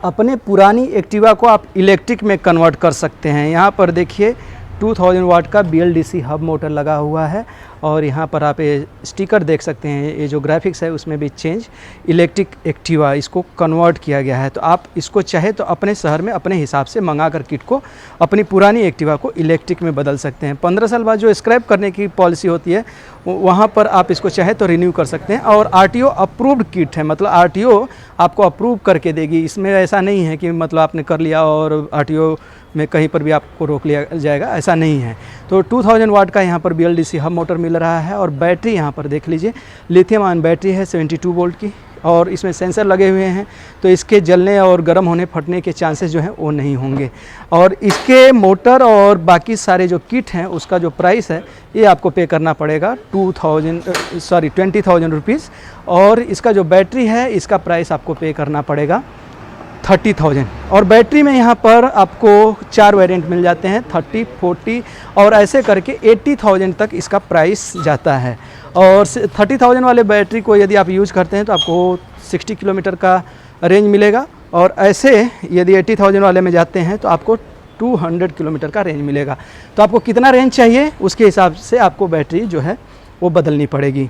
अपने पुरानी एक्टिवा को आप इलेक्ट्रिक में कन्वर्ट कर सकते हैं। यहाँ पर देखिए 2000 वाट का BLDC हब मोटर लगा हुआ है और यहाँ पर आप ये स्टिकर देख सकते हैं, ये जो ग्राफिक्स है उसमें भी चेंज इलेक्ट्रिक एक्टिवा इसको कन्वर्ट किया गया है। तो आप इसको चाहे तो अपने शहर में अपने हिसाब से मंगा कर किट को अपनी पुरानी एक्टिवा को इलेक्ट्रिक में बदल सकते हैं। 15 साल बाद जो स्क्रैप करने की पॉलिसी होती है वहाँ पर आप इसको चाहे तो रिन्यू कर सकते हैं। और RTO अप्रूव्ड किट है, मतलब RTO आपको अप्रूव करके देगी। इसमें ऐसा नहीं है कि मतलब आपने कर लिया और RTO में कहीं पर भी आपको रोक लिया जाएगा, ऐसा नहीं है। तो 2000 वाट का यहाँ पर BLDC हब मोटर मिल रहा है और बैटरी यहाँ पर देख लीजिए लिथियम आयन बैटरी है 72 वोल्ट की और इसमें सेंसर लगे हुए हैं, तो इसके जलने और गर्म होने फटने के चांसेस जो हैं वो नहीं होंगे। और इसके मोटर और बाकी सारे जो किट हैं उसका जो प्राइस है ये आपको पे करना पड़ेगा 20,000 रुपीज़। और इसका जो बैटरी है इसका प्राइस आपको पे करना पड़ेगा 30,000। और बैटरी में यहाँ पर आपको 4 वेरिएंट मिल जाते हैं, 30, 40 और ऐसे करके 80,000 तक इसका प्राइस जाता है। और 30,000 वाले बैटरी को यदि आप यूज़ करते हैं तो आपको 60 किलोमीटर का रेंज मिलेगा और ऐसे यदि 80,000 वाले में जाते हैं तो आपको 200 किलोमीटर का रेंज मिलेगा। तो आपको कितना रेंज चाहिए उसके हिसाब से आपको बैटरी जो है वो बदलनी पड़ेगी।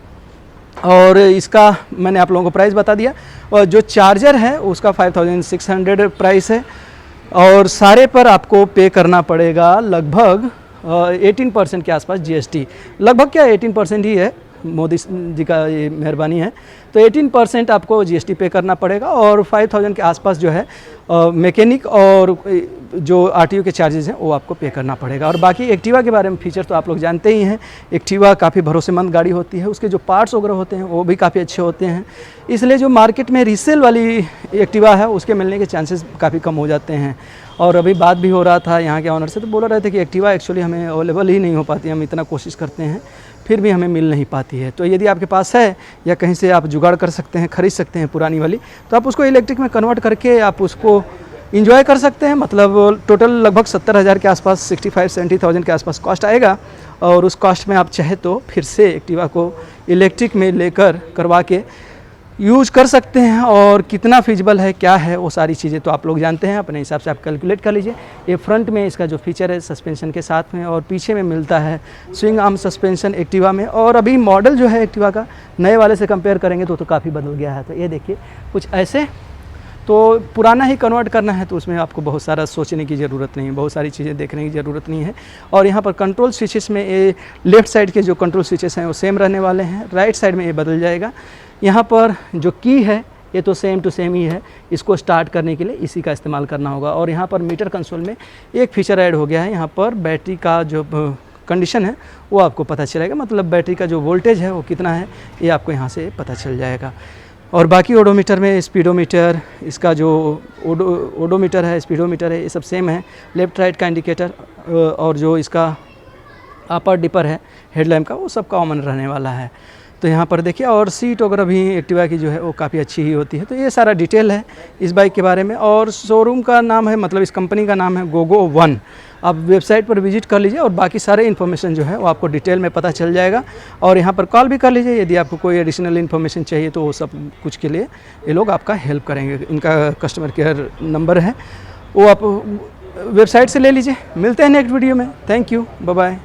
और इसका मैंने आप लोगों को प्राइस बता दिया। और जो चार्जर है उसका 5600 प्राइस है और सारे पर आपको पे करना पड़ेगा लगभग 18% के आसपास GST। लगभग क्या 18% ही है, मोदी जी का ये मेहरबानी है। तो 18% आपको GST पे करना पड़ेगा और 5000 के आसपास जो है मैकेनिक और जो RTO के चार्जेस हैं वो आपको पे करना पड़ेगा। और बाकी एक्टिवा के बारे में फीचर तो आप लोग जानते ही हैं, एक्टिवा काफ़ी भरोसेमंद गाड़ी होती है, उसके जो पार्ट्स वगैरह होते हैं वो भी काफ़ी अच्छे होते हैं। इसलिए जो मार्केट में रीसेल वाली एक्टिवा है उसके मिलने के चांसेस काफ़ी कम हो जाते हैं। और अभी बात भी हो रहा था यहाँ के ऑनर से, तो बोल रहे थे कि एक्टिवा एक्चुअली हमें अवेलेबल ही नहीं हो पाती, हम इतना कोशिश करते हैं फिर भी हमें मिल नहीं पाती है। तो यदि आपके पास है या कहीं से आप जुगाड़ कर सकते हैं, ख़रीद सकते हैं पुरानी वाली, तो आप उसको इलेक्ट्रिक में कन्वर्ट करके आप उसको इंजॉय कर सकते हैं। मतलब टोटल लगभग 70,000 के आसपास 65-70,000 के आसपास कॉस्ट आएगा और उस कॉस्ट में आप चाहे तो फिर से एक्टिवा को इलेक्ट्रिक में लेकर करवा के यूज कर सकते हैं। और कितना फिजिबल है क्या है वो सारी चीज़ें तो आप लोग जानते हैं, अपने हिसाब से आप कैलकुलेट कर लीजिए। ये फ्रंट में इसका जो फीचर है सस्पेंशन के साथ में और पीछे में मिलता है स्विंग आर्म सस्पेंशन एक्टिवा में। और अभी मॉडल जो है एक्टिवा का नए वाले से कंपेयर करेंगे तो काफ़ी बदल गया है। तो ये देखिए कुछ ऐसे, तो पुराना ही कन्वर्ट करना है तो उसमें आपको बहुत सारा सोचने की ज़रूरत नहीं है, बहुत सारी चीज़ें देखने की ज़रूरत नहीं है। और यहाँ पर कंट्रोल स्विचेस में ये लेफ़्ट साइड के जो कंट्रोल स्विचेस हैं वो सेम रहने वाले हैं, राइट साइड में ये बदल जाएगा। यहाँ पर जो की है ये तो सेम टू सेम ही है, इसको स्टार्ट करने के लिए इसी का इस्तेमाल करना होगा। और यहाँ पर मीटर कंसोल में एक फीचर ऐड हो गया है, यहाँ पर बैटरी का जो कंडीशन है वो आपको पता चलेगा, मतलब बैटरी का जो वोल्टेज है वो कितना है ये आपको यहाँ से पता चल जाएगा। और बाकी ओडोमीटर में स्पीडोमीटर, इसका जो ओडोमीटर है, स्पीडोमीटर है, ये सब सेम है। लेफ़्ट राइट का इंडिकेटर और जो इसका अपर डिपर है हेडलैम्प का वो सब कॉमन रहने वाला है। तो यहाँ पर देखिए, और सीट वगैरह भी एक्टिवा की जो है वो काफ़ी अच्छी ही होती है। तो ये सारा डिटेल है इस बाइक के बारे में। और शोरूम का नाम है, मतलब इस कंपनी का नाम है गोगो वन। आप वेबसाइट पर विजिट कर लीजिए और बाकी सारे इन्फॉर्मेशन जो है वो आपको डिटेल में पता चल जाएगा। और यहाँ पर कॉल भी कर लीजिए यदि आपको कोई एडिशनल इन्फॉर्मेशन चाहिए, तो वो सब कुछ के लिए ये लोग आपका हेल्प करेंगे। इनका कस्टमर केयर नंबर है वो आप वेबसाइट से ले लीजिए। मिलते हैं नेक्स्ट वीडियो में। Thank you, bye bye.